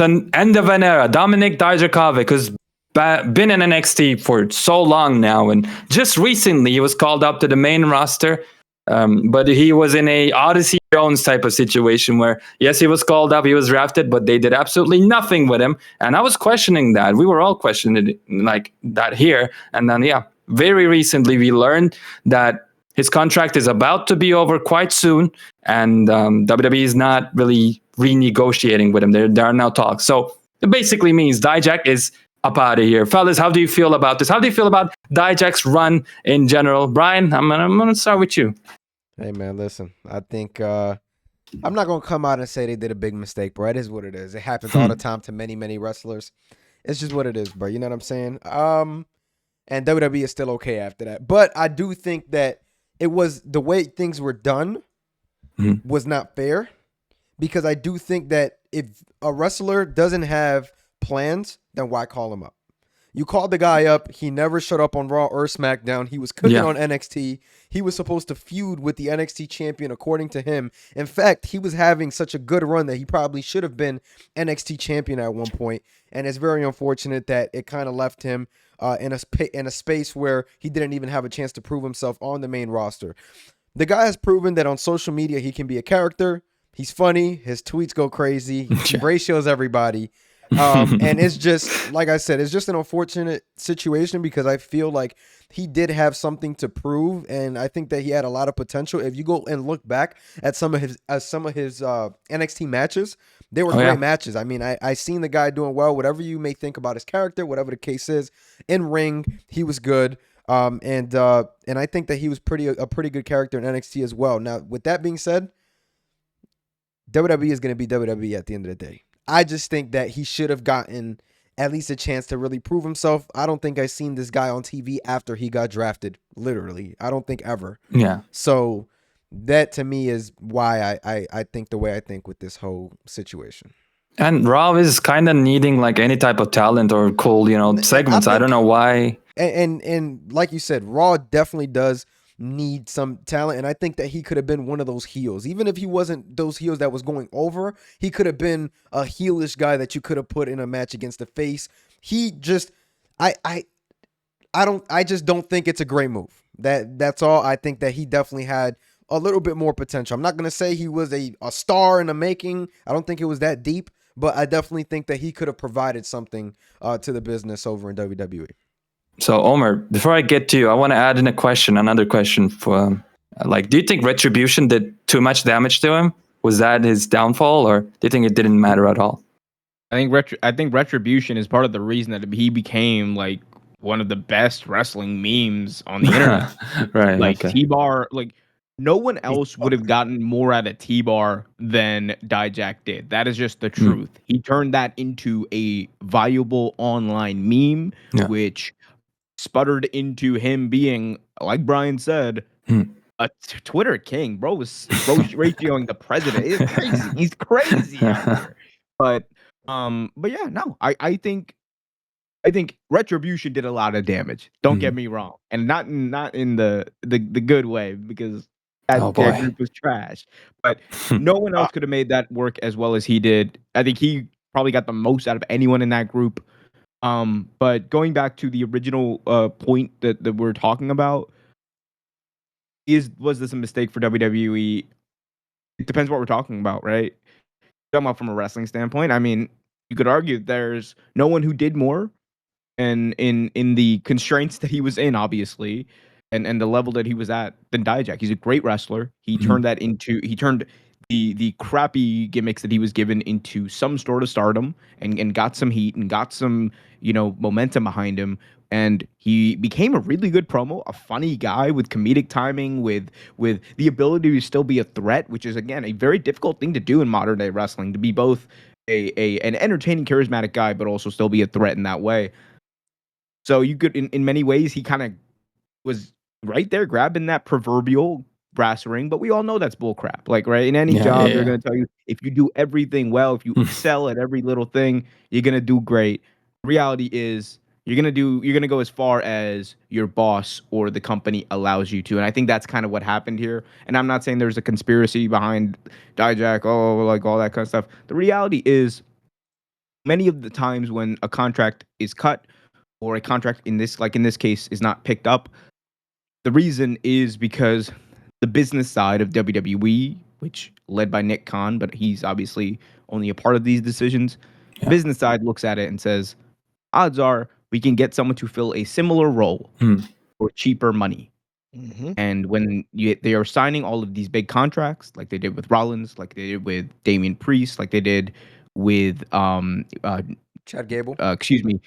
an end of an era. Dominik Dijak, who's been in NXT for so long now, and just recently he was called up to the main roster. But he was in a Odyssey Jones type of situation where, yes, he was called up, he was drafted, but they did absolutely nothing with him. And I was questioning that. We were all questioning it like that here. And then, very recently we learned that his contract is about to be over quite soon, and WWE is not really renegotiating with him. There are now talks. So it basically means Dijak is up out of here. Fellas, how do you feel about this? How do you feel about Dijak's run in general? Brian, I'm gonna start with you. Hey, man, listen. I think I'm not going to come out and say they did a big mistake, bro. It is what it is. It happens all the time to many, many wrestlers. It's just what it is, bro. You know what I'm saying? And WWE is still okay after that. But I do think that it was the way things were done was not fair, because I do think that if a wrestler doesn't have plans, then why call him up? You called the guy up. He never showed up on Raw or SmackDown. He was cooking on NXT. He was supposed to feud with the NXT champion, according to him. In fact, he was having such a good run that he probably should have been NXT champion at one point. And it's very unfortunate that it kind of left him in a space where he didn't even have a chance to prove himself on the main roster. The guy has proven that on social media he can be a character. He's funny. His tweets go crazy. He ratios everybody. And it's just, like I said, it's just an unfortunate situation, because I feel like he did have something to prove, and I think that he had a lot of potential. If you go and look back at some of his NXT matches, they were great matches. I mean, I seen the guy doing well. Whatever you may think about his character, whatever the case is, in ring he was good. And I think that he was a pretty good character in NXT as well. Now, with that being said, WWE is going to be WWE at the end of the day. I just think that he should have gotten at least a chance to really prove himself. I don't think I've seen this guy on TV after he got drafted. Literally. I don't think ever. Yeah. So that to me is why I think the way I think with this whole situation. And Raw is kind of needing like any type of talent or cool, segments. I don't know why. And like you said, Raw definitely does need some talent, and I think that he could have been one of those heels. Even if he wasn't those heels that was going over, he could have been a heelish guy that you could have put in a match against the face. He just I just don't think it's a great move. That's all. I think that he definitely had a little bit more potential. I'm not going to say he was a star in the making. I don't think it was that deep, but I definitely think that he could have provided something to the business over in WWE. So, Omar, before I get to you, I want to add in another question for, do you think Retribution did too much damage to him? Was that his downfall, or do you think it didn't matter at all? I think Retribution is part of the reason that he became like one of the best wrestling memes on the internet. Right. Like T-Bar, like no one else would have gotten more out of T-Bar than Dijak did. That is just the truth. He turned that into a valuable online meme, which sputtered into him being, like Brian said, a Twitter king. Bro was ratioing the president. It's crazy. He's crazy out there. But yeah, no. I think Retribution did a lot of damage. Don't get me wrong, and not in the good way, because that group was trash. But no one else could have made that work as well as he did. I think he probably got the most out of anyone in that group. But going back to the original point that we're talking about, was this a mistake for WWE? It depends what we're talking about, right? Talking about from a wrestling standpoint. I mean, you could argue there's no one who did more, and in the constraints that he was in, obviously, and the level that he was at, than Dijak. He's a great wrestler. He turned the crappy gimmicks that he was given into some sort of stardom, and got some heat and got some, momentum behind him. And he became a really good promo, a funny guy with comedic timing, with the ability to still be a threat, which is, again, a very difficult thing to do in modern day wrestling, to be both an entertaining, charismatic guy, but also still be a threat in that way. So you could, in many ways, he kind of was right there grabbing that proverbial brass ring, but we all know that's bull crap. Like, right, in any job, they're going to tell you, if you do everything well, if you excel at every little thing, you're going to do great. Reality is you're going to go as far as your boss or the company allows you to. And I think that's kind of what happened here. And I'm not saying there's a conspiracy behind Dijak, like all that kind of stuff. The reality is many of the times when a contract is cut or a contract in this case is not picked up, the reason is because the business side of WWE, which led by Nick Khan, but he's obviously only a part of these decisions. The business side looks at it and says, odds are we can get someone to fill a similar role for cheaper money. And when they are signing all of these big contracts, like they did with Rollins, like they did with Damian Priest, like they did with Chad Gable. Dominik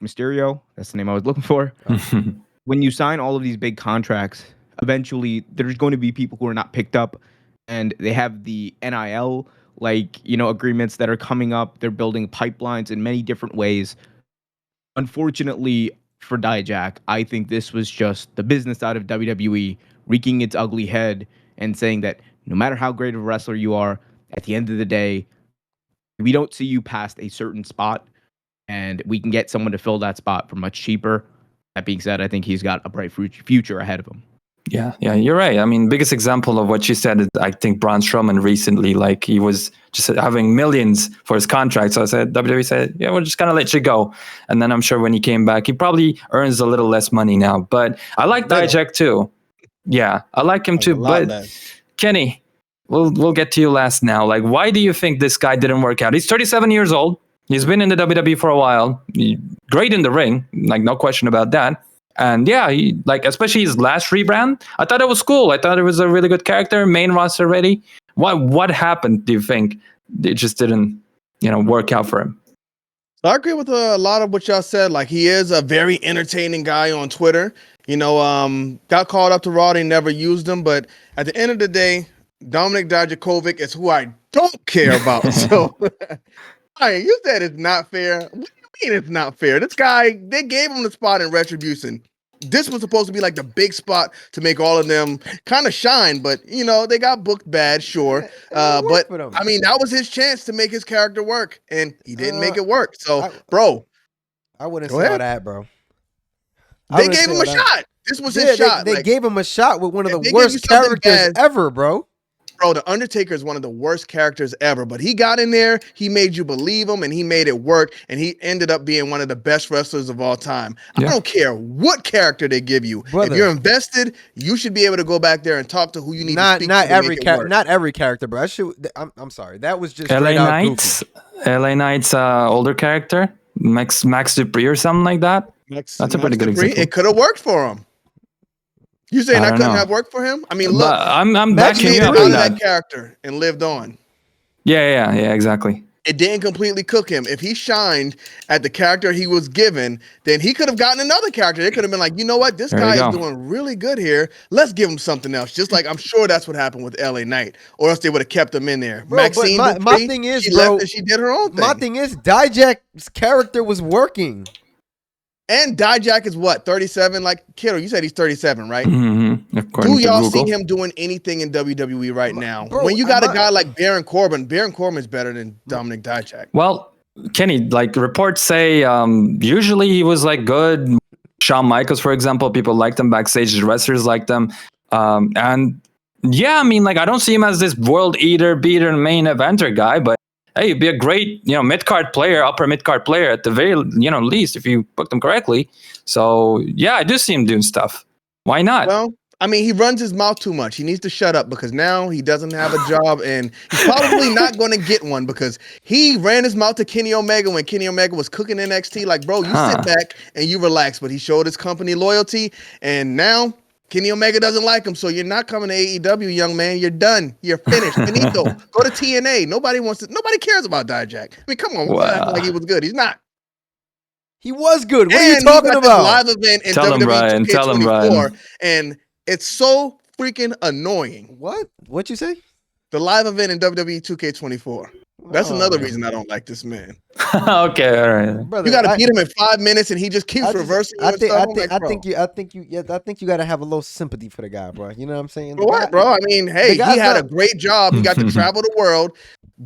Mysterio. That's the name I was looking for. When you sign all of these big contracts, eventually there's going to be people who are not picked up, and they have the NIL agreements that are coming up. They're building pipelines in many different ways. Unfortunately for Dijak, I think this was just the business side of WWE wreaking its ugly head and saying that no matter how great of a wrestler you are, at the end of the day, we don't see you past a certain spot, and we can get someone to fill that spot for much cheaper. That being said, I think he's got a bright future ahead of him. Yeah, you're right. I mean, biggest example of what you said is, I think, Braun Strowman recently. Like, he was just having millions for his contract. So WWE said, yeah, we're just going to let you go. And then I'm sure when he came back, he probably earns a little less money now. But I like Dijak too. Yeah, I like him too. But Kenny, we'll get to you last now. Like, why do you think this guy didn't work out? He's 37 years old. He's been in the WWE for a while. Great in the ring, like, no question about that. And yeah, especially his last rebrand, I thought it was cool. I thought it was a really good character, main roster ready. What happened, do you think? It just didn't, work out for him. I agree with a lot of what y'all said. Like, he is a very entertaining guy on Twitter. Got called up to Raw. They never used him. But at the end of the day, Dominik Dijakovic is who I don't care about. So, you said it's not fair. What do you mean it's not fair? This guy, they gave him the spot in Retribution. This was supposed to be like the big spot to make all of them kind of shine, but they got booked bad, sure. But I mean, that was his chance to make his character work, and he didn't make it work. So, I wouldn't say all that, bro. They gave him a shot. This was his shot. They gave him a shot with one of the worst characters ever, bro. Bro, The Undertaker is one of the worst characters ever, but he got in there, he made you believe him, and he made it work, and he ended up being one of the best wrestlers of all time. Yeah. I don't care what character they give you. Brother, if you're invested, you should be able to go back there and talk to who you need to speak to. Not every character, bro. I'm sorry. That was just LA Knights. LA Knights older character, Max Dupree or something like that. That's a pretty good example. It could have worked for him. You saying that couldn't have worked for him? I mean, look, I'm backing you up on that character and lived on. Yeah, exactly. It didn't completely cook him. If he shined at the character he was given, then he could have gotten another character. It could have been like, you know what, this guy is doing really good here. Let's give him something else. Just like I'm sure that's what happened with LA Knight, or else they would have kept him in there. Bro, Maxine Dupree, my thing is, she left and she did her own thing. My thing is, Dijak's character was working. And Dijak is what, 37? Like, Kiddo, you said he's 37, right? Mm-hmm. Do y'all see him doing anything in WWE right now? Bro, when you got a guy like Baron Corbin is better than Dominik Dijak. Well, Kenny, like, reports say usually he was like good. Shawn Michaels, for example, people liked him backstage. The wrestlers liked him. And yeah, I mean, like, I don't see him as this world eater, beater, main eventer guy, but hey, he'd be a great, mid-card player, upper mid-card player at the very, least if you booked him correctly. So, yeah, I do see him doing stuff. Why not? Well, I mean, he runs his mouth too much. He needs to shut up because now he doesn't have a job, and he's probably not going to get one because he ran his mouth to Kenny Omega when Kenny Omega was cooking NXT. Like, bro, you sit back and you relax. But he showed his company loyalty, and now Kenny Omega doesn't like him, so you're not coming to AEW, young man. You're done. You're finished. Finito. Go to TNA. Nobody cares about Dijak. I mean, come on. Wow. Like he was good. He's not. He was good. What are you talking about? Live event in WWE 2K24, and it's so freaking annoying. What? What'd you say? The live event in WWE 2K24. That's another reason I don't like this man. Okay, all right. Brother, you got to beat him in 5 minutes, and he just keeps reversing. I think you got to have a little sympathy for the guy, bro. You know what I'm saying? For what, bro? I mean, hey, he had a great job. He got to travel the world.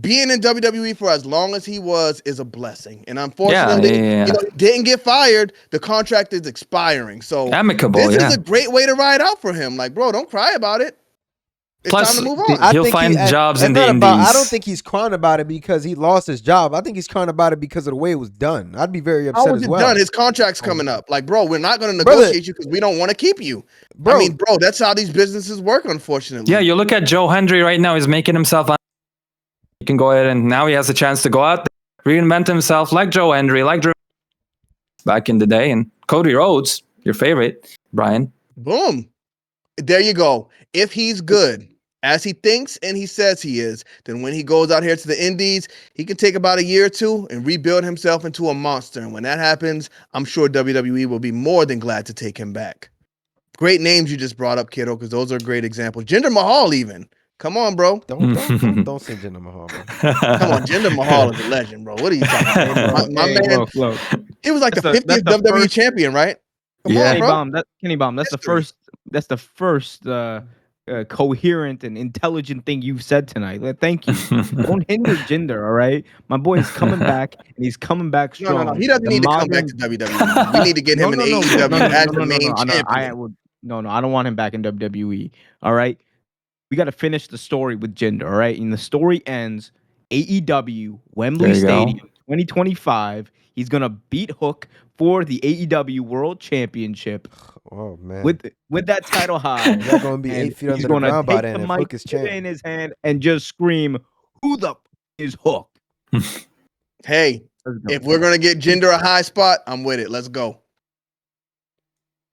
Being in WWE for as long as he was is a blessing, and unfortunately, he didn't get fired. The contract is expiring, so amicable. This is a great way to ride out for him. Like, bro, don't cry about it. It's Plus, time to move on. I he'll think find jobs in the not about, indies. I don't think he's crying about it because he lost his job. I think he's crying about it because of the way it was done. I'd be very How upset was as it well. done? His contract's coming up. Like, bro, we're not going to Brother. negotiate you because we don't want to keep you. Bro, I mean, bro, that's how these businesses work, unfortunately. Yeah, you look at Joe Hendry right now. He's making himself. He can go ahead and now he has a chance to go out there, reinvent himself like Joe Hendry, like Drew back in the day, and Cody Rhodes, your favorite, Brian. Boom. There you go. If he's good, as he thinks and he says he is, then when he goes out here to the indies, he can take about a year or two and rebuild himself into a monster. And when that happens, I'm sure WWE will be more than glad to take him back. Great names you just brought up, kiddo, because those are great examples. Jinder Mahal, even. Come on, bro. don't say Jinder Mahal, bro. Come on, Jinder Mahal is a legend, bro. What are you talking about? My man, look. he was like the That's 50th the WWE first- champion, right? Come Yeah. on, bro. Kenny Bomb. That's the first coherent and intelligent thing you've said tonight. Thank you. Don't hinder Jinder, all right? My boy's coming back, and he's coming back strong. No. He doesn't need to come back to WWE. We need to get him in AEW as the main champion. I don't want him back in WWE. All right, we got to finish the story with Jinder. All right, and the story ends AEW Wembley Stadium 2025. He's gonna beat Hook for the AEW World Championship. Oh man, with that title high, they're gonna be 8 feet under the ground by then. If Hook is champ in his hand and just scream, "Who the is Hook?" Hey, if we're gonna get Jinder a high spot, I'm with it. Let's go.